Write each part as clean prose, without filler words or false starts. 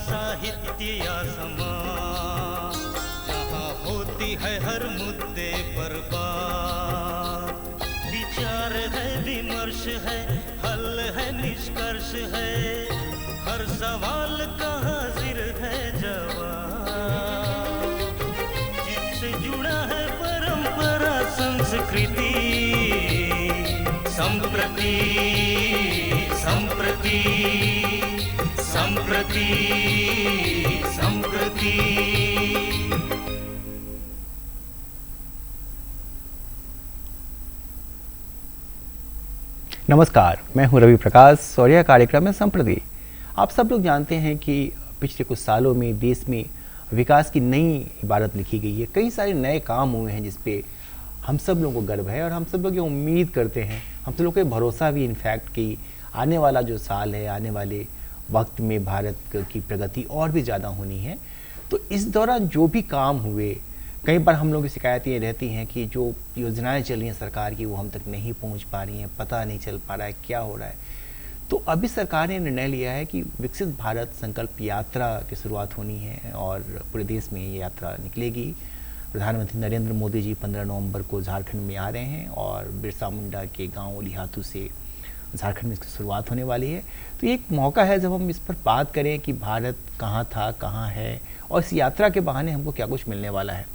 साहित्य या समाज, जहाँ होती है हर मुद्दे पर बात, विचार है, विमर्श है, हल है, निष्कर्ष है, हर सवाल का हाजिर है जवाब, जिससे जुड़ा है परंपरा संस्कृति, संप्रति संप्रति संप्रति संप्रति। नमस्कार, मैं हूं रवि प्रकाश और यह कार्यक्रम है संप्रति। आप सब लोग जानते हैं कि पिछले कुछ सालों में देश में विकास की नई इबारत लिखी गई है। कई सारे नए काम हुए हैं जिस पे हम सब लोगों को गर्व है और हम सब लोग ये उम्मीद करते हैं, हम सब लोग को भरोसा भी इनफैक्ट कि आने वाला जो साल है, आने वाले वक्त में भारत की प्रगति और भी ज़्यादा होनी है। तो इस दौरान जो भी काम हुए, कई बार हम लोग की शिकायतें ये रहती हैं कि जो योजनाएं चल रही हैं सरकार की वो हम तक नहीं पहुंच पा रही हैं, पता नहीं चल पा रहा है क्या हो रहा है। तो अभी सरकार ने निर्णय लिया है कि विकसित भारत संकल्प यात्रा की शुरुआत होनी है और पूरे देश में ये यात्रा निकलेगी। प्रधानमंत्री नरेंद्र मोदी जी 15 नवंबर को झारखंड में आ रहे हैं और बिरसा मुंडा के गांव लिहातू से झारखंड में इसकी शुरुआत होने वाली है। तो ये एक मौका है जब हम इस पर बात करें कि भारत कहाँ था, कहाँ है और इस यात्रा के बहाने हमको क्या कुछ मिलने वाला है।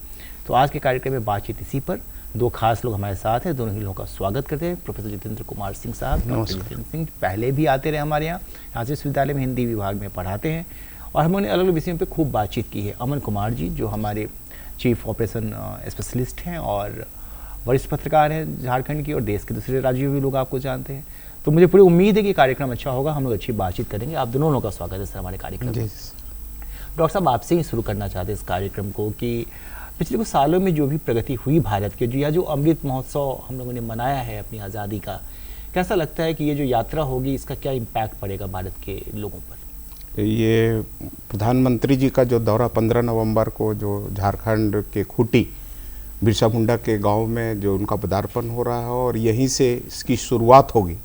तो आज के कार्यक्रम में बातचीत इसी पर। दो खास लोग हमारे साथ हैं, दोनों ही लोगों का स्वागत करते हैं। प्रोफेसर जितेंद्र कुमार सिंह साहब। डॉक्टर जितेंद्र सिंह पहले भी आते रहे हमारे यहाँ से विश्वविद्यालय में हिंदी विभाग में पढ़ाते हैं और हमने अलग अलग विषयों पर खूब बातचीत की है। अमन कुमार जी जो हमारे चीफ ऑपरेशन स्पेशलिस्ट हैं और वरिष्ठ पत्रकार हैं झारखंड की और देश के दूसरे राज्यों में भी लोग आपको जानते हैं। तो मुझे पूरी उम्मीद है कि कार्यक्रम अच्छा होगा, हम लोग अच्छी बातचीत करेंगे। आप दोनों लोगों का स्वागत है सर हमारे कार्यक्रम में। डॉक्टर साहब, आपसे ही शुरू करना चाहते हैं इस कार्यक्रम को कि पिछले कुछ सालों में जो भी प्रगति हुई भारत के, जो अमृत महोत्सव हम लोगों ने मनाया है अपनी आज़ादी का, कैसा लगता है कि ये जो यात्रा होगी इसका क्या इम्पैक्ट पड़ेगा भारत के लोगों पर? ये प्रधानमंत्री जी का जो दौरा 15 नवंबर को जो झारखंड के खूंटी बिरसा मुंडा के गांव में जो उनका पदार्पण हो रहा है और यहीं से इसकी शुरुआत होगी।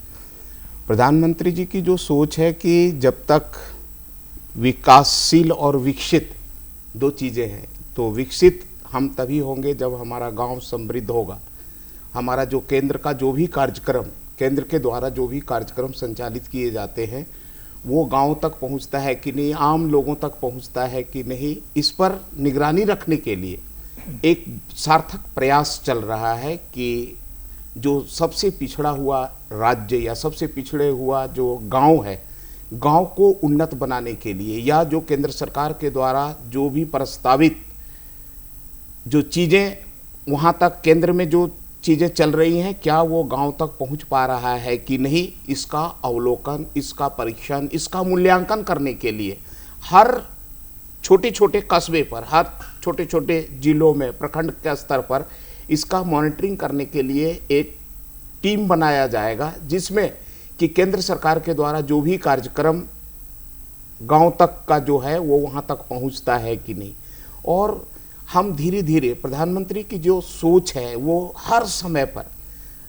प्रधानमंत्री जी की जो सोच है कि जब तक विकासशील और विकसित दो चीज़ें हैं, तो विकसित हम तभी होंगे जब हमारा गांव समृद्ध होगा। हमारा जो केंद्र का जो भी कार्यक्रम, केंद्र के द्वारा जो भी कार्यक्रम संचालित किए जाते हैं वो गांव तक पहुंचता है कि नहीं, आम लोगों तक पहुंचता है कि नहीं, इस पर निगरानी रखने के लिए एक सार्थक प्रयास चल रहा है कि जो सबसे पिछड़ा हुआ राज्य या सबसे पिछड़े हुआ जो गांव है, गांव को उन्नत बनाने के लिए या जो केंद्र सरकार के द्वारा जो भी प्रस्तावित जो चीज़ें वहां तक केंद्र में जो चीज़ें चल रही हैं, क्या वो गांव तक पहुंच पा रहा है कि नहीं, इसका अवलोकन, इसका परीक्षण, इसका मूल्यांकन करने के लिए हर छोटे छोटे कस्बे पर, हर छोटे छोटे जिलों में, प्रखंड के स्तर पर इसका मॉनिटरिंग करने के लिए एक टीम बनाया जाएगा जिसमें कि केंद्र सरकार के द्वारा जो भी कार्यक्रम गांव तक का जो है वो वहां तक पहुंचता है कि नहीं। और हम धीरे धीरे प्रधानमंत्री की जो सोच है वो हर समय पर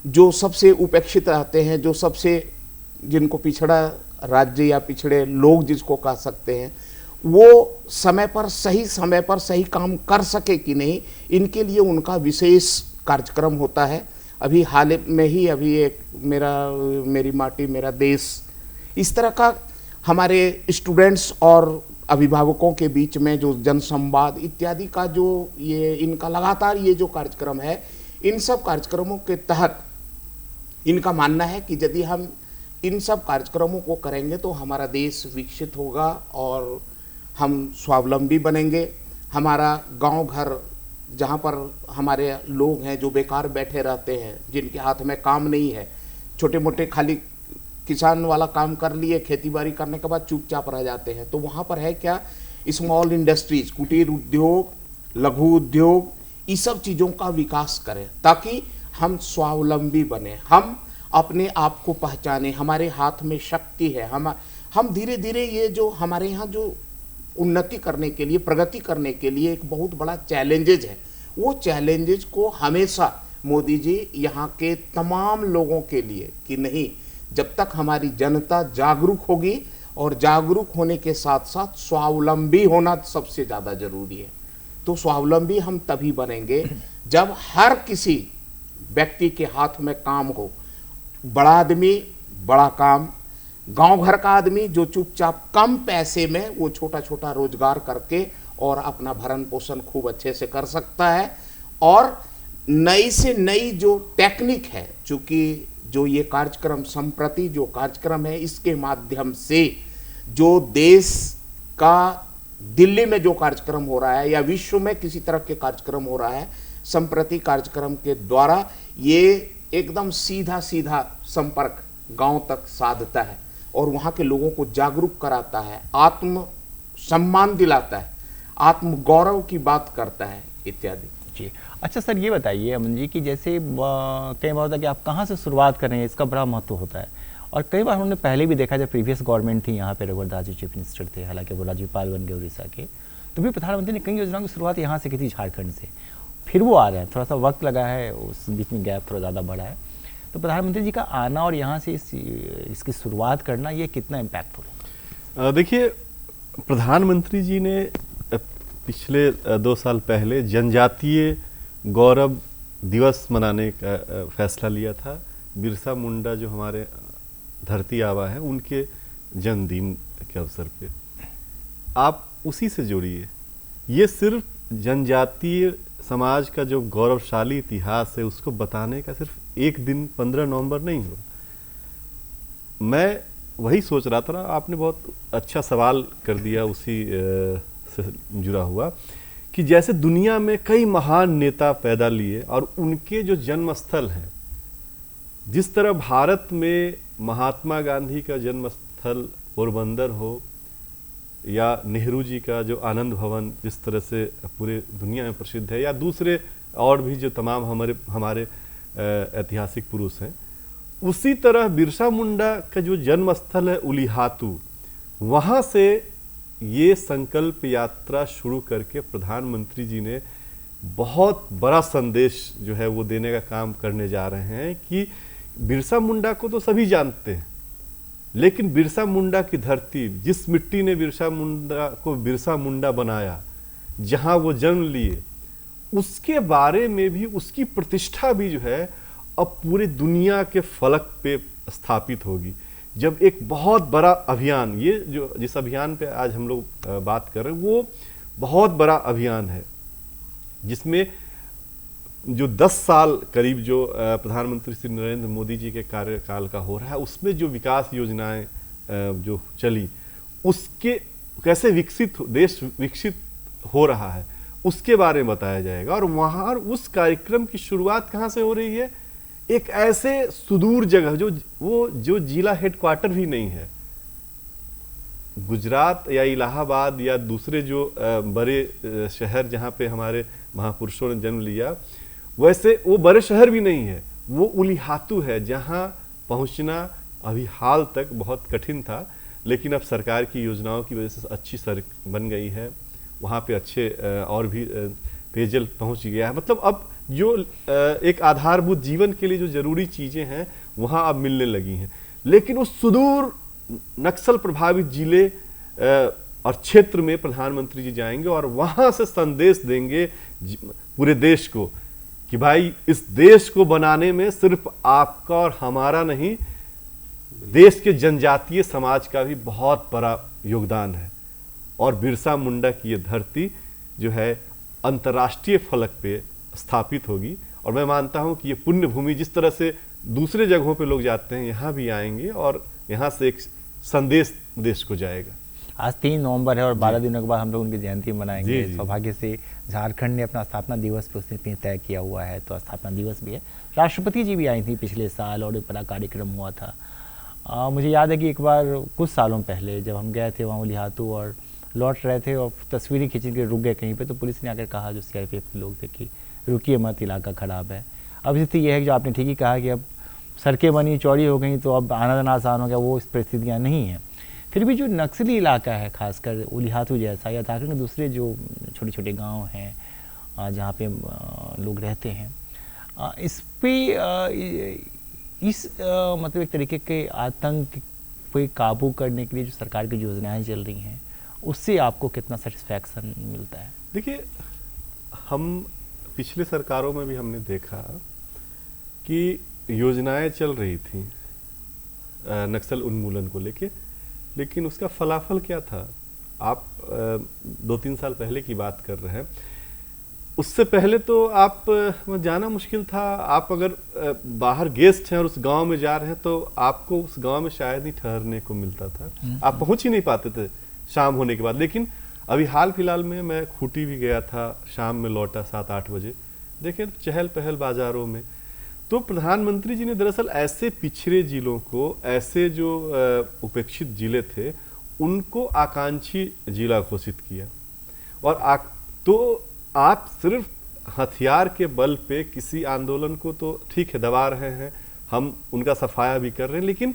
जो सबसे उपेक्षित रहते हैं, जो सबसे जिनको पिछड़ा राज्य या पिछड़े लोग जिसको कह सकते हैं, वो समय पर सही काम कर सके कि नहीं, इनके लिए उनका विशेष कार्यक्रम होता है। अभी हाल में ही अभी एक मेरी माटी मेरा देश, इस तरह का हमारे स्टूडेंट्स और अभिभावकों के बीच में जो जनसंवाद इत्यादि का जो ये इनका लगातार ये जो कार्यक्रम है, इन सब कार्यक्रमों के तहत इनका मानना है कि यदि हम इन सब कार्यक्रमों को करेंगे तो हमारा देश विकसित होगा और हम स्वावलंबी बनेंगे। हमारा गांव घर जहां पर हमारे लोग हैं जो बेकार बैठे रहते हैं, जिनके हाथ में काम नहीं है, छोटे मोटे खाली किसान वाला काम कर लिए, खेती बाड़ी करने के बाद चुपचाप रह जाते हैं, तो वहाँ पर है क्या, स्मॉल इंडस्ट्रीज, कुटीर उद्योग, लघु उद्योग, इस सब चीज़ों का विकास करें ताकि हम स्वावलंबी बने, हम अपने आप को पहचाने, हमारे हाथ में शक्ति है। हम धीरे धीरे ये जो हमारे यहाँ जो उन्नति करने के लिए, प्रगति करने के लिए एक बहुत बड़ा चैलेंजेज है, वो चैलेंजेज को हमेशा मोदी जी यहाँ के तमाम लोगों के लिए कि नहीं, जब तक हमारी जनता जागरूक होगी और जागरूक होने के साथ साथ स्वावलंबी होना सबसे ज़्यादा जरूरी है। तो स्वावलंबी हम तभी बनेंगे जब हर किसी व्यक्ति के हाथ में काम हो। बड़ा आदमी बड़ा काम, गांव घर का आदमी जो चुपचाप कम पैसे में वो छोटा छोटा रोजगार करके और अपना भरण पोषण खूब अच्छे से कर सकता है। और नई से नई जो टेक्निक है, चूँकि जो ये कार्यक्रम संप्रति जो कार्यक्रम है, इसके माध्यम से जो देश का दिल्ली में जो कार्यक्रम हो रहा है या विश्व में किसी तरह के कार्यक्रम हो रहा है, संप्रति कार्यक्रम के द्वारा ये एकदम सीधा सीधा संपर्क गांव तक साधता है और वहाँ के लोगों को जागरूक कराता है, आत्म सम्मान दिलाता है, आत्म गौरव की बात करता है इत्यादि। जी अच्छा सर, ये बताइए अमन जी कि जैसे कई बार होता है कि आप कहाँ से शुरुआत कर रहे हैं, इसका बड़ा महत्व होता है। और कई बार हमने पहले भी देखा जब प्रीवियस गवर्नमेंट थी यहाँ पे रघुवर दास जी चीफ मिनिस्टर थे, हालांकि वो राज्यपाल बन गए उड़ीसा के, तो भी प्रधानमंत्री ने कई योजनाओं की शुरुआत यहाँ से की थी, झारखंड से। फिर वो आ रहे हैं, थोड़ा सा वक्त लगा है, उस बीच में गैप थोड़ा ज़्यादा बढ़ा है। तो प्रधानमंत्री जी का आना और यहाँ से इसकी शुरुआत करना, ये कितना इम्पैक्टफुल होगा? देखिए, प्रधानमंत्री जी ने पिछले 2 साल पहले जनजातीय गौरव दिवस मनाने का फैसला लिया था। बिरसा मुंडा जो हमारे धरती आबा है, उनके जन्मदिन के अवसर पे आप उसी से जोड़िए। ये सिर्फ जनजातीय समाज का जो गौरवशाली इतिहास है उसको बताने का सिर्फ एक दिन 15 नवंबर नहीं हुआ। मैं वही सोच रहा था, आपने बहुत अच्छा सवाल कर दिया उसी से जुड़ा हुआ, कि जैसे दुनिया में कई महान नेता पैदा लिए और उनके जो जन्मस्थल हैं, जिस तरह भारत में महात्मा गांधी का जन्मस्थल पोरबंदर हो या नेहरू जी का जो आनंद भवन जिस तरह से पूरे दुनिया में प्रसिद्ध है, या दूसरे और भी जो तमाम हमारे ऐतिहासिक पुरुष हैं, उसी तरह बिरसा मुंडा का जो जन्मस्थल है उलीहातू, वहाँ से ये संकल्प यात्रा शुरू करके प्रधानमंत्री जी ने बहुत बड़ा संदेश जो है वो देने का काम करने जा रहे हैं कि बिरसा मुंडा को तो सभी जानते हैं, लेकिन बिरसा मुंडा की धरती, जिस मिट्टी ने बिरसा मुंडा को बिरसा मुंडा बनाया, जहां वो जन्म लिए, उसके बारे में भी, उसकी प्रतिष्ठा भी जो है अब पूरी दुनिया के फलक पे स्थापित होगी। जब एक बहुत बड़ा अभियान, ये जो जिस अभियान पे आज हम लोग बात कर रहे हैं, वो बहुत बड़ा अभियान है, जिसमें जो 10 साल करीब जो प्रधानमंत्री श्री नरेंद्र मोदी जी के कार्यकाल का हो रहा है, उसमें जो विकास योजनाएं जो चली, उसके कैसे देश विकसित हो रहा है, उसके बारे में बताया जाएगा। और वहाँ उस कार्यक्रम की शुरुआत कहाँ से हो रही है? एक ऐसे सुदूर जगह जो जिला हेडक्वार्टर भी नहीं है, गुजरात या इलाहाबाद या दूसरे जो बड़े शहर जहाँ पे हमारे महापुरुषों ने जन्म लिया, वैसे वो बड़े शहर भी नहीं है, वो उलीहातू है, जहाँ पहुँचना अभी हाल तक बहुत कठिन था, लेकिन अब सरकार की योजनाओं की वजह से अच्छी सड़क बन गई है, वहाँ पे अच्छे और भी पेयजल पहुँच गया है। मतलब अब जो एक आधारभूत जीवन के लिए जो जरूरी चीज़ें हैं वहाँ अब मिलने लगी हैं। लेकिन उस सुदूर नक्सल प्रभावित जिले और क्षेत्र में प्रधानमंत्री जी जाएंगे और वहाँ से संदेश देंगे पूरे देश को कि भाई, इस देश को बनाने में सिर्फ आपका और हमारा नहीं, देश के जनजातीय समाज का भी बहुत बड़ा योगदान है। और बिरसा मुंडा की ये धरती जो है अंतर्राष्ट्रीय फलक पे स्थापित होगी। और मैं मानता हूं कि ये पुण्य भूमि, जिस तरह से दूसरे जगहों पे लोग जाते हैं, यहाँ भी आएंगे और यहाँ से एक संदेश देश को जाएगा। आज 3 नवंबर है और 12 दिनों के बाद हम लोग उनकी जयंती मनाएंगे। सौभाग्य से झारखंड ने अपना स्थापना दिवस पे उसने तय किया हुआ है, तो स्थापना दिवस भी है। राष्ट्रपति जी भी आई थी पिछले साल और एक बड़ा कार्यक्रम हुआ था। मुझे याद है कि एक बार कुछ सालों पहले जब हम गए थे वहाँ उलीहातू और लौट रहे थे और तस्वीरें खींच के रुक गए कहीं पे, तो पुलिस ने आकर कहा, जो सीआरपीएफ के लोग थे, कि रुकिए मत, इलाका ख़राब है। अब स्थिति यह है कि जो आपने ठीक ही कहा कि अब सड़कें बनी, चौड़ी हो गई, तो अब आना जाना आसान हो गया, वो परिस्थितियाँ नहीं हैं। फिर भी जो नक्सली इलाका है, खासकर उलीहातू जैसा या झारखंड के दूसरे जो छोटे छोटे गांव हैं जहाँ पे लोग रहते हैं, इस पे मतलब एक तरीके के आतंक पे काबू करने के लिए जो सरकार की योजनाएं चल रही हैं उससे आपको कितना सेटिस्फैक्शन मिलता है? देखिए, हम पिछले सरकारों में भी हमने देखा कि योजनाएं चल रही थी नक्सल उन्मूलन को लेके, लेकिन उसका फलाफल क्या था? आप 2-3 साल पहले की बात कर रहे हैं, उससे पहले तो आप जाना मुश्किल था। आप अगर बाहर गेस्ट हैं और उस गांव में जा रहे हैं तो आपको उस गांव में शायद ही ठहरने को मिलता था, आप पहुंच ही नहीं पाते थे शाम होने के बाद। लेकिन अभी हाल फिलहाल में मैं खूंटी भी गया था, शाम में लौटा 7-8 बजे, देखें चहल पहल बाजारों में। तो प्रधानमंत्री जी ने दरअसल ऐसे पिछड़े जिलों को, ऐसे जो उपेक्षित जिले थे, उनको आकांक्षी जिला घोषित किया। और तो आप सिर्फ हथियार के बल पे किसी आंदोलन को तो ठीक है दबा रहे हैं, हम उनका सफाया भी कर रहे हैं, लेकिन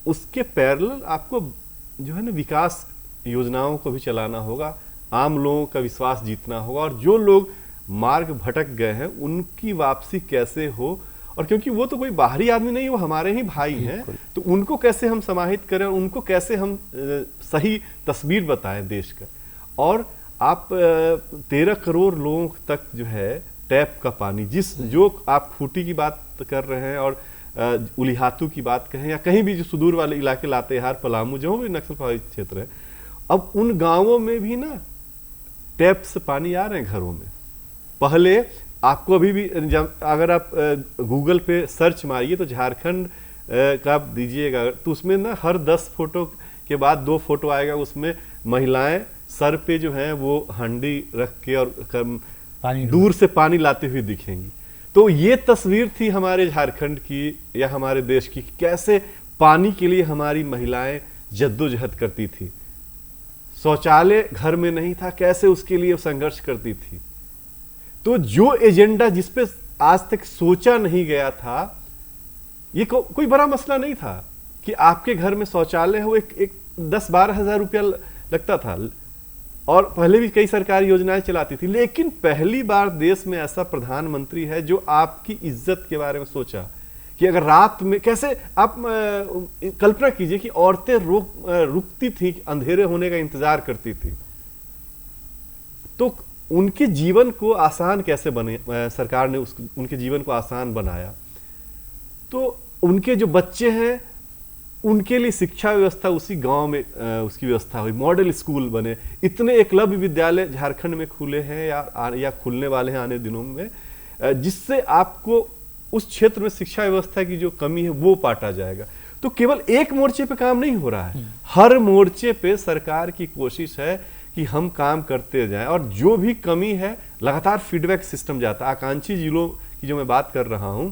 उसके पैरेलल आपको जो है ना विकास योजनाओं को भी चलाना होगा, आम लोगों का विश्वास जीतना होगा, और जो लोग मार्ग भटक गए हैं उनकी वापसी कैसे हो। और क्योंकि वो तो कोई बाहरी आदमी नहीं, वो हमारे ही भाई हैं, तो उनको कैसे हम समाहित करें, उनको कैसे हम सही तस्वीर बताएं देश का। और आप 13 करोड़ लोगों तक जो है टैप का पानी, जो आप खूंटी की बात कर रहे हैं और उलिहातू की बात कहें या कहीं भी जो सुदूर वाले इलाके, लातेहार, पलामू, जो भी नक्सल प्रभावित क्षेत्र है, अब उन गांवों में भी ना टैप से पानी आ रहे हैं घरों में। पहले आपको अभी भी अगर आप गूगल पे सर्च मारिए तो झारखंड का आप दीजिएगा तो उसमें ना हर 10 फोटो के बाद 2 फोटो आएगा, उसमें महिलाएं सर पे जो है वो हांडी रख के और दूर से पानी लाते हुए दिखेंगी। तो ये तस्वीर थी हमारे झारखंड की या हमारे देश की, कैसे पानी के लिए हमारी महिलाएं जद्दोजहद करती थी। शौचालय घर में नहीं था, कैसे उसके लिए संघर्ष करती थी। तो जो एजेंडा जिसपे आज तक सोचा नहीं गया था, ये कोई बड़ा मसला नहीं था कि आपके घर में शौचालय हो, एक 10-12 हजार रुपया लगता था, और पहले भी कई सरकारी योजनाएं चलाती थी। लेकिन पहली बार देश में ऐसा प्रधानमंत्री है जो आपकी इज्जत के बारे में सोचा कि अगर रात में कैसे आप कल्पना कीजिए कि औरतें रुकती थी, अंधेरे होने का इंतजार करती थी, तो उनके जीवन को आसान कैसे बने, सरकार ने उनके जीवन को आसान बनाया। तो उनके जो बच्चे हैं उनके लिए शिक्षा व्यवस्था उसी गांव में उसकी व्यवस्था हुई, मॉडल स्कूल बने, इतने एकलव्य विद्यालय झारखंड में खुले हैं या खुलने वाले हैं आने दिनों में, जिससे आपको उस क्षेत्र में शिक्षा व्यवस्था की जो कमी है वो पाटा जाएगा। तो केवल एक मोर्चे पे काम नहीं हो रहा है, हर मोर्चे पे सरकार की कोशिश है कि हम काम करते जाएं, और जो भी कमी है लगातार फीडबैक सिस्टम जाता है। आकांक्षी जिलों की जो मैं बात कर रहा हूं,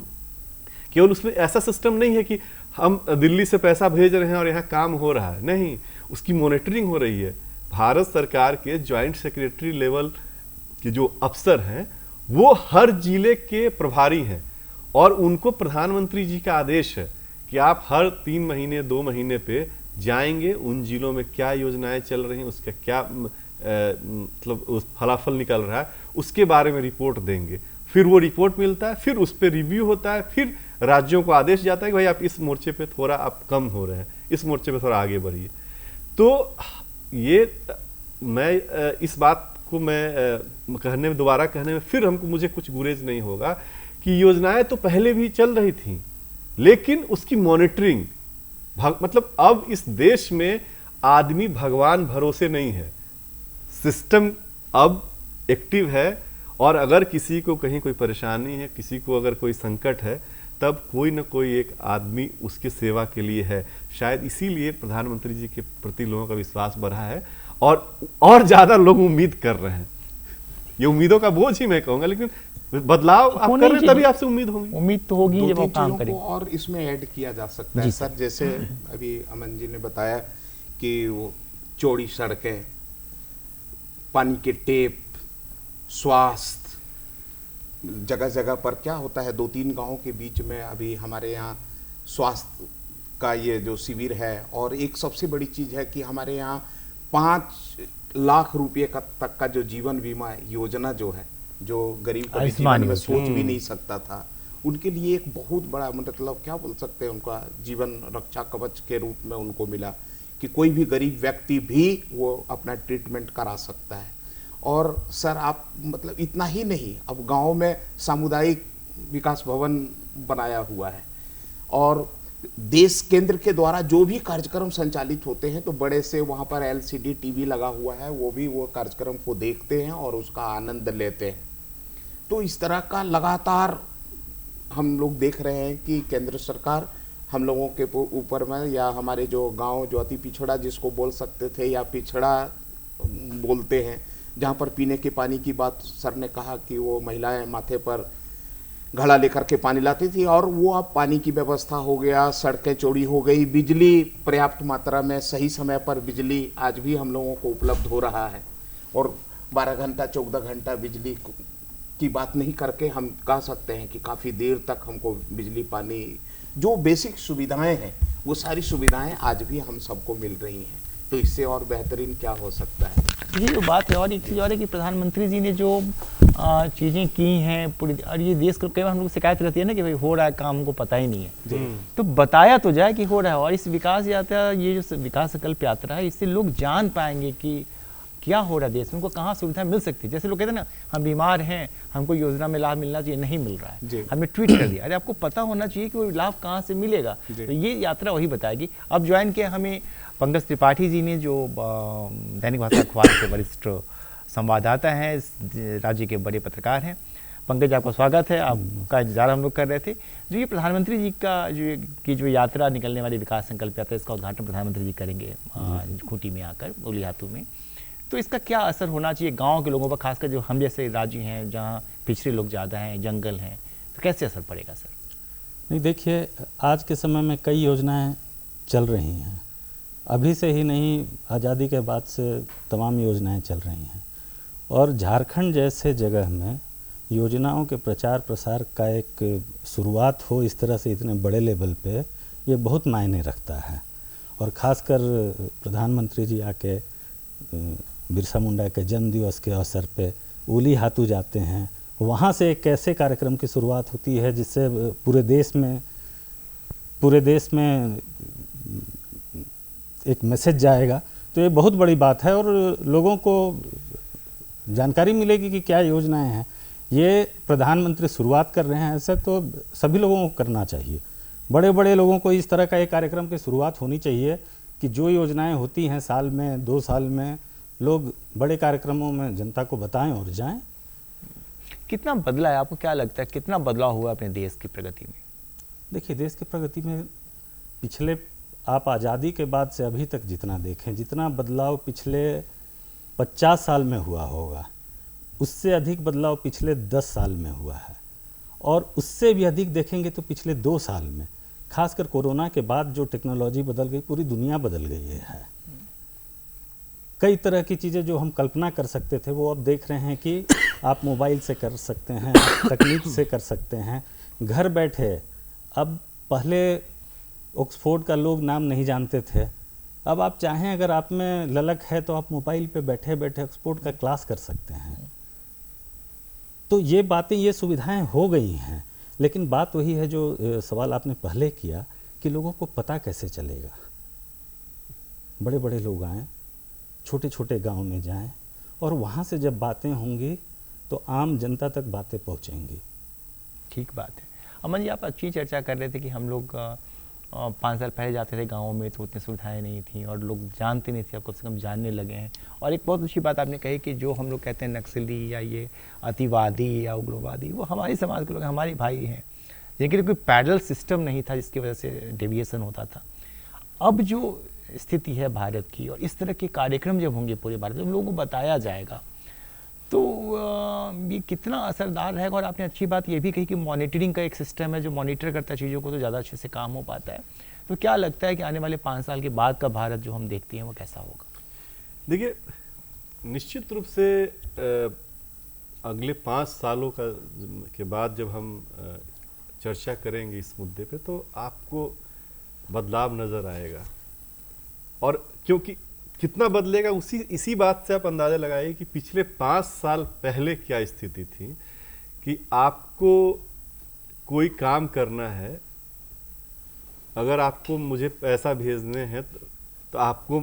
केवल उसमें ऐसा सिस्टम नहीं है कि हम दिल्ली से पैसा भेज रहे हैं और यहाँ काम हो रहा है, नहीं, उसकी मॉनिटरिंग हो रही है। भारत सरकार के ज्वाइंट सेक्रेटरी लेवल के जो अफसर हैं वो हर जिले के प्रभारी हैं, और उनको प्रधानमंत्री जी का आदेश है कि आप हर 3 महीने 2 महीने पे जाएंगे, उन जिलों में क्या योजनाएं चल रही हैं, उसका क्या मतलब उस फलाफल निकल रहा है, उसके बारे में रिपोर्ट देंगे। फिर वो रिपोर्ट मिलता है, फिर उस पर रिव्यू होता है, फिर राज्यों को आदेश जाता है कि भाई आप इस मोर्चे पे थोड़ा आप कम हो रहे हैं, इस मोर्चे पे थोड़ा आगे बढ़िए। तो ये मैं इस बात को मैं दोबारा कहने में फिर मुझे कुछ गुरेज नहीं होगा कि योजनाएं तो पहले भी चल रही थी, लेकिन उसकी मॉनिटरिंग मतलब अब इस देश में आदमी भगवान भरोसे नहीं है, सिस्टम अब एक्टिव है, और अगर किसी को कहीं कोई परेशानी है, किसी को अगर कोई संकट है, तब कोई न कोई एक आदमी उसकी सेवा के लिए है। शायद इसीलिए प्रधानमंत्री जी के प्रति लोगों का विश्वास बढ़ा है, और ज्यादा लोग उम्मीद कर रहे हैं। ये उम्मीदों का बोझ ही मैं कहूंगा, लेकिन बदलाव आप कर रहे हैं तभी आपसे उम्मीद होगी। उम्मीद तो होगी जब आप काम करें। और इसमें ऐड किया जा सकता है सर, जैसे अभी अमन जी ने बताया कि वो चौड़ी सड़कें, पानी के टेप, स्वास्थ्य, जगह जगह पर क्या होता है, 2-3 गांवों के बीच में अभी हमारे यहाँ स्वास्थ्य का ये जो शिविर है, और एक सबसे बड़ी चीज है कि हमारे यहाँ 5 लाख रुपए तक का जो जीवन बीमा योजना जो है, जो गरीब कभी जीवन में सोच भी नहीं सकता था, उनके लिए एक बहुत बड़ा, मतलब क्या बोल सकते हैं, उनका जीवन रक्षा कवच के रूप में उनको मिला कि कोई भी गरीब व्यक्ति भी वो अपना ट्रीटमेंट करा सकता है। और सर आप मतलब इतना ही नहीं, अब गांव में सामुदायिक विकास भवन बनाया हुआ है और देश केंद्र के द्वारा जो भी कार्यक्रम संचालित होते हैं तो बड़े से वहाँ पर LCD टीवी लगा हुआ है, वो भी वो कार्यक्रम को देखते हैं और उसका आनंद लेते हैं। तो इस तरह का लगातार हम लोग देख रहे हैं कि केंद्र सरकार हम लोगों के ऊपर में, या हमारे जो गांव जो अति पिछड़ा जिसको बोल सकते थे या पिछड़ा बोलते हैं, जहाँ पर पीने के पानी की बात सर ने कहा कि वो महिलाएं माथे पर घड़ा लेकर के पानी लाती थी, और वो अब पानी की व्यवस्था हो गया, सड़कें चौड़ी हो गई, बिजली पर्याप्त मात्रा में सही समय पर बिजली आज भी हम लोगों को उपलब्ध हो रहा है। और 12 घंटा 14 घंटा बिजली की बात नहीं करके हम कह सकते हैं कि काफ़ी देर तक हमको बिजली पानी जो बेसिक सुविधाएं हैं वो सारी सुविधाएं आज भी हम सबको मिल रही हैं। तो इससे और बेहतरीन क्या हो सकता है। ये जो बात है, और एक चीज़ और है कि प्रधानमंत्री जी ने जो चीज़ें की हैं पूरी, और ये देश को कई बार हम लोग शिकायत रहती है ना कि भाई हो रहा है काम, हमको पता ही नहीं है, तो बताया तो जाए कि हो रहा है। और इस विकास यात्रा, ये जो विकास संकल्प यात्रा है, इससे लोग जान पाएंगे कि क्या हो रहा है देश में, उनको कहाँ सुविधा मिल सकती है। जैसे लोग कहते हैं ना हम बीमार हैं, हमको योजना में लाभ मिलना चाहिए, नहीं मिल रहा है, हमने ट्वीट कर दिया। अरे आपको पता होना चाहिए कि वो लाभ कहाँ से मिलेगा। तो ये यात्रा वही बताएगी। अब ज्वाइन किया हमें पंकज त्रिपाठी जी ने, जो दैनिक भास्कर अखबार के वरिष्ठ संवाददाता हैं, राज्य के बड़े पत्रकार हैं। पंकज आपका स्वागत है, आपका इंतजार हम लोग कर रहे थे। जो ये प्रधानमंत्री जी का जो यात्रा निकलने वाली विकास संकल्प यात्रा, इसका उद्घाटन प्रधानमंत्री जी करेंगे खूंटी में आकर, उलियातू में। तो इसका क्या असर होना चाहिए गांव के लोगों पर, खासकर जो हम जैसे राज्य हैं जहां पिछड़े लोग ज़्यादा हैं, जंगल हैं, तो कैसे असर पड़ेगा सर? नहीं, देखिए आज के समय में कई योजनाएं चल रही हैं, अभी से ही नहीं, आज़ादी के बाद से तमाम योजनाएं चल रही हैं। और झारखंड जैसे जगह में योजनाओं के प्रचार प्रसार का एक शुरुआत हो इस तरह से इतने बड़े लेवल पे, ये बहुत मायने रखता है। और ख़ासकर प्रधानमंत्री जी आके बिरसा मुंडा के जन्म दिवस के अवसर पे उलियातू जाते हैं, वहाँ से एक ऐसे कार्यक्रम की शुरुआत होती है जिससे पूरे देश में एक मैसेज जाएगा। तो ये बहुत बड़ी बात है और लोगों को जानकारी मिलेगी कि क्या योजनाएं हैं। ये प्रधानमंत्री शुरुआत कर रहे हैं, ऐसे तो सभी लोगों को करना चाहिए। बड़े बड़े लोगों को इस तरह का एक कार्यक्रम की शुरुआत होनी चाहिए कि जो योजनाएं होती हैं साल में 2 साल में, लोग बड़े कार्यक्रमों में जनता को बताएं और जाएं। कितना बदला है, आपको क्या लगता है कितना बदलाव हुआ अपने देश की प्रगति में? देखिए, देश की प्रगति में पिछले, आप आज़ादी के बाद से अभी तक जितना देखें, जितना बदलाव पिछले 50 साल में हुआ होगा, उससे अधिक बदलाव पिछले 10 साल में हुआ है। और उससे भी अधिक देखेंगे तो पिछले 2 साल में, खासकर कोरोना के बाद जो टेक्नोलॉजी बदल गई, पूरी दुनिया बदल गई है। कई तरह की चीज़ें जो हम कल्पना कर सकते थे वो अब देख रहे हैं कि आप मोबाइल से कर सकते हैं, आप तकनीक से कर सकते हैं, घर बैठे। अब पहले ऑक्सफोर्ड का लोग नाम नहीं जानते थे, अब आप चाहें अगर आप में ललक है तो आप मोबाइल पे बैठे बैठे ऑक्सफोर्ड का क्लास कर सकते हैं। तो ये बातें, ये सुविधाएं हो गई हैं, लेकिन बात वही है जो सवाल आपने पहले किया कि लोगों को पता कैसे चलेगा। बड़े बड़े लोग आएँ, छोटे छोटे गांव में जाएं, और वहाँ से जब बातें होंगी तो आम जनता तक बातें पहुँचेंगी। ठीक बात है। अमन जी, आप अच्छी चर्चा कर रहे थे कि हम लोग 5 साल पहले जाते थे गाँव में तो उतनी सुविधाएं नहीं थी और लोग जानते नहीं थे, अब कम से कम जानने लगे हैं। और एक बहुत अच्छी बात आपने कही कि जो हम लोग कहते हैं नक्सली या ये अतिवादी या उग्रवादी, वो हमारे समाज के लोग, हमारे भाई हैं, लेकिन कोई पैरेलल सिस्टम नहीं था जिसकी वजह से डेविएशन होता था। अब जो स्थिति है भारत की, और इस तरह के कार्यक्रम जब होंगे पूरे भारत में, हम लोगों को बताया जाएगा, तो ये कितना असरदार रहेगा। और आपने अच्छी बात ये भी कही कि मॉनिटरिंग का एक सिस्टम है जो मॉनिटर करता है चीज़ों को, तो ज़्यादा अच्छे से काम हो पाता है। तो क्या लगता है कि आने वाले 5 साल के बाद का भारत जो हम देखते हैं वो कैसा होगा? देखिए, निश्चित रूप से अगले 5 सालों के बाद जब हम चर्चा करेंगे इस मुद्दे पे, तो आपको बदलाव नज़र आएगा। और क्योंकि कितना बदलेगा इसी बात से आप अंदाज़ा लगाइए कि पिछले 5 साल पहले क्या स्थिति थी, कि आपको कोई काम करना है, अगर आपको मुझे पैसा भेजने हैं तो आपको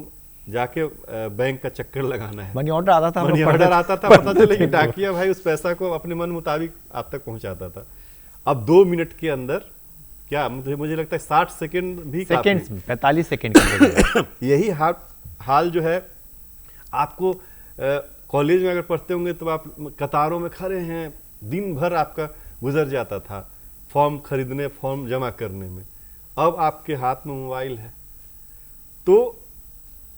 जाके बैंक का चक्कर लगाना है। मनी ऑर्डर आता था, मनी ऑर्डर आता था, पता चले कि डाकिया भाई उस पैसा को अपने मन मुताबिक आप तक पहुंचाता था। अब 2 मिनट के अंदर, क्या मुझे लगता है 60 सेकंड भी काफी। सेकंड्स, 45 सेकंड यही हाल जो है आपको कॉलेज में अगर पढ़ते होंगे तो आप कतारों में खड़े हैं, दिन भर आपका गुजर जाता था फॉर्म खरीदने, फॉर्म जमा करने में। अब आपके हाथ में मोबाइल है। तो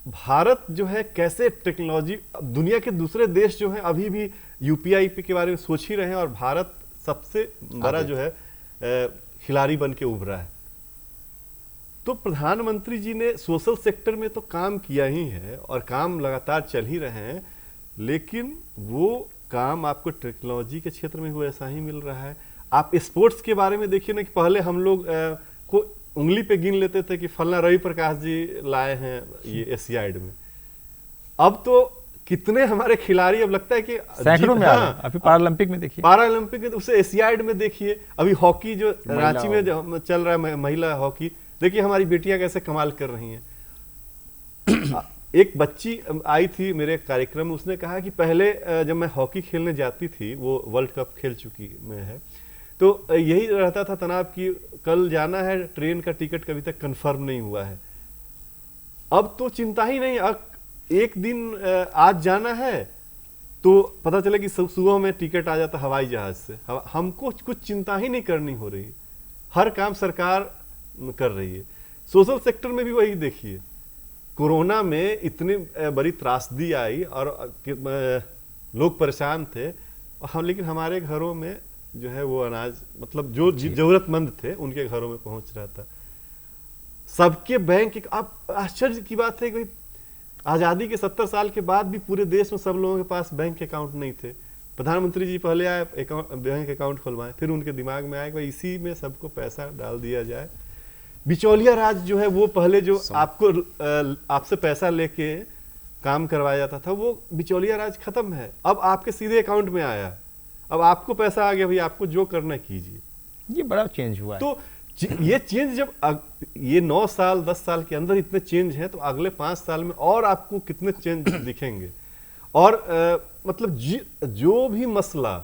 भारत जो है कैसे टेक्नोलॉजी, दुनिया के दूसरे देश जो हैं अभी भी यूपीआई के बारे में सोच ही रहे हैं, और भारत सबसे बड़ा जो है खिलाड़ी बन के उभरा है। तो प्रधानमंत्री जी ने सोशल सेक्टर में तो काम किया ही है और काम लगातार चल ही रहे हैं, लेकिन वो काम आपको टेक्नोलॉजी के क्षेत्र में वैसा ही मिल रहा है। आप स्पोर्ट्स के बारे में देखिए ना, कि पहले हम लोग को उंगली पे गिन लेते थे कि फलना रवि प्रकाश जी लाए हैं ये एशियाड में। अब तो कितने हमारे खिलाड़ी, अब लगता है कि सैकड़ों में अभी पैरालंपिक में देखिए, पैरालंपिक में, उसे एशियाड में देखिए। अभी हॉकी जो रांची में जो चल रहा है महिला हॉकी, देखिए हमारी बेटियां कैसे कमाल कर रही हैं। एक बच्ची आई थी मेरे कार्यक्रम में, उसने कहा कि पहले जब मैं हॉकी खेलने जाती थी, वो वर्ल्ड कप खेल चुकी में है, तो यही रहता था तनाव कि कल जाना है, ट्रेन का टिकट कभी तक कंफर्म नहीं हुआ है। अब तो चिंता ही नहीं, एक दिन आज जाना है तो पता चले कि सुबह में टिकट आ जाता हवाई जहाज से। हमको कुछ चिंता ही नहीं करनी हो रही, हर काम सरकार कर रही है। सोशल सेक्टर में भी वही देखिए, कोरोना में इतनी बड़ी त्रासदी आई और लोग परेशान थे, लेकिन हमारे घरों में जो है वो अनाज, मतलब जो जरूरतमंद थे उनके घरों में पहुंच रहा था। सबके बैंक, अब आश्चर्य की बात है कि आज़ादी के 70 साल के बाद भी पूरे देश में सब लोगों के पास बैंक अकाउंट नहीं थे। प्रधानमंत्री जी पहले आए, बैंक अकाउंट खुलवाए, फिर उनके दिमाग में आया कि इसी में सबको पैसा डाल दिया जाए। बिचौलिया राज जो है, वो पहले जो आपसे पैसा लेके काम करवाया जाता था, वो बिचौलिया राज खत्म है। अब आपके सीधे अकाउंट में आया, अब आपको पैसा आ गया, भाई आपको जो करना कीजिए। ये बड़ा चेंज हुआ है। तो ये चेंज, जब ये 9 साल 10 साल के अंदर इतने चेंज हैं, तो अगले 5 साल में और आपको कितने चेंज दिखेंगे। और मतलब जो भी मसला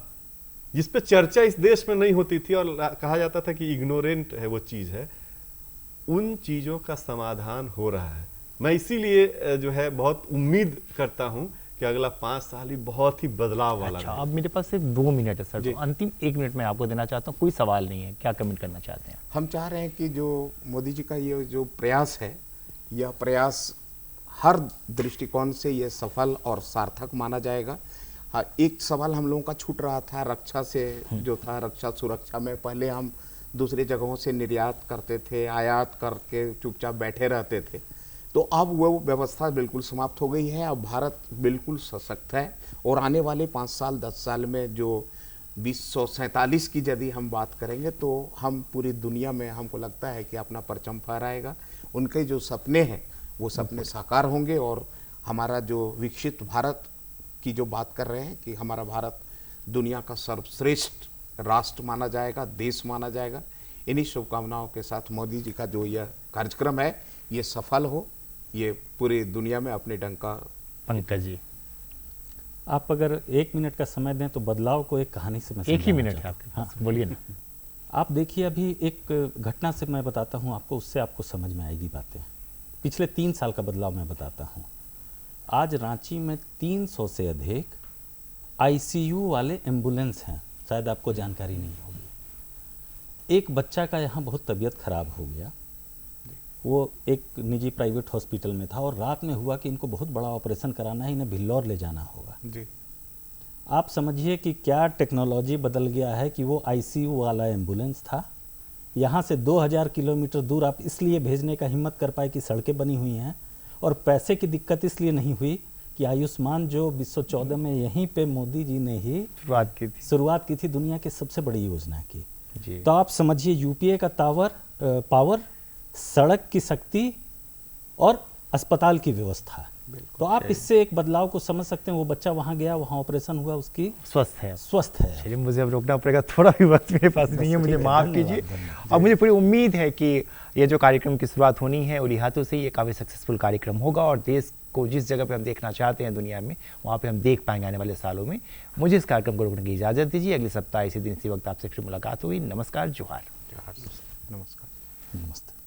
जिस पे चर्चा इस देश में नहीं होती थी और कहा जाता था कि इग्नोरेंट है वो चीज है, उन चीजों का समाधान हो रहा है। मैं इसीलिए जो है बहुत उम्मीद करता हूं कि अगला 5 साल ही बहुत ही बदलाव वाला है। अब मेरे पास सिर्फ 2 मिनट है सर, तो अंतिम 1 मिनट में आपको देना चाहता हूँ, कोई सवाल नहीं है, क्या कमेंट करना चाहते हैं? हम चाह रहे हैं कि जो मोदी जी का ये जो प्रयास है, यह प्रयास हर दृष्टिकोण से ये सफल और सार्थक माना जाएगा। हाँ, एक सवाल हम लोगों का छूट रहा था रक्षा से, जो था रक्षा सुरक्षा में। पहले हम दूसरी जगहों से निर्यात करते थे, आयात करके चुपचाप बैठे रहते थे, तो अब वो व्यवस्था बिल्कुल समाप्त हो गई है। अब भारत बिल्कुल सशक्त है, और आने वाले 5 साल 10 साल में जो 2047 की यदि हम बात करेंगे, तो हम पूरी दुनिया में, हमको लगता है कि अपना परचम फहराएगा। उनके जो सपने हैं वो सपने साकार होंगे, और हमारा जो विकसित भारत की जो बात कर रहे हैं कि हमारा भारत दुनिया का सर्वश्रेष्ठ राष्ट्र माना जाएगा, देश माना जाएगा। इन्हीं शुभकामनाओं के साथ मोदी जी का जो यह कार्यक्रम है ये सफल हो, ये पूरी दुनिया में अपने डंका। पंकज जी, आप अगर 1 मिनट का समय दें तो बदलाव को एक कहानी से मैं 1 ही मिनट है आपके पास, हाँ, बोलिए ना। आप देखिए, अभी एक घटना से मैं बताता हूँ आपको, उससे आपको समझ में आएगी बातें। पिछले 3 साल का बदलाव मैं बताता हूँ। आज रांची में 300 से अधिक आईसीयू वाले एम्बुलेंस हैं, शायद आपको जानकारी नहीं होगी। एक बच्चा का यहाँ बहुत तबीयत खराब हो गया, वो एक निजी प्राइवेट हॉस्पिटल में था, और रात में हुआ कि इनको बहुत बड़ा ऑपरेशन कराना है, इन्हें भिल्लौर ले जाना होगा जी। आप समझिए कि क्या टेक्नोलॉजी बदल गया है कि वो आईसीयू वाला एम्बुलेंस था। यहाँ से 2000 किलोमीटर दूर आप इसलिए भेजने का हिम्मत कर पाए कि सड़कें बनी हुई हैं, और पैसे की दिक्कत इसलिए नहीं हुई कि आयुष्मान जो 2014 में यहीं पे मोदी जी ने ही शुरुआत की थी दुनिया की सबसे बड़ी योजना की जी। तो आप समझिए यूपीए का पावर, सड़क की शक्ति और अस्पताल की व्यवस्था, तो आप इससे एक बदलाव को समझ सकते हैं। वो बच्चा वहाँ गया, वहाँ ऑपरेशन हुआ, उसकी स्वस्थ है। स्वस्थ है। चलिए, मुझे अब रोकना पड़ेगा, थोड़ा भी वक्त मेरे पास नहीं है, मुझे माफ़ कीजिए। और मुझे पूरी उम्मीद है कि ये जो कार्यक्रम की शुरुआत होनी है उरी हाथों से, ये काफ़ी सक्सेसफुल कार्यक्रम होगा और देश को जिस जगह पे हम देखना चाहते हैं दुनिया में, वहाँ पे हम देख पाएंगे आने वाले सालों में। मुझे इस कार्यक्रम को रोकने की इजाज़त दीजिए। अगले सप्ताह इसी दिन इसी वक्त आपसे फिर मुलाकात होगी। नमस्कार, जोहार। नमस्कार। नमस्ते।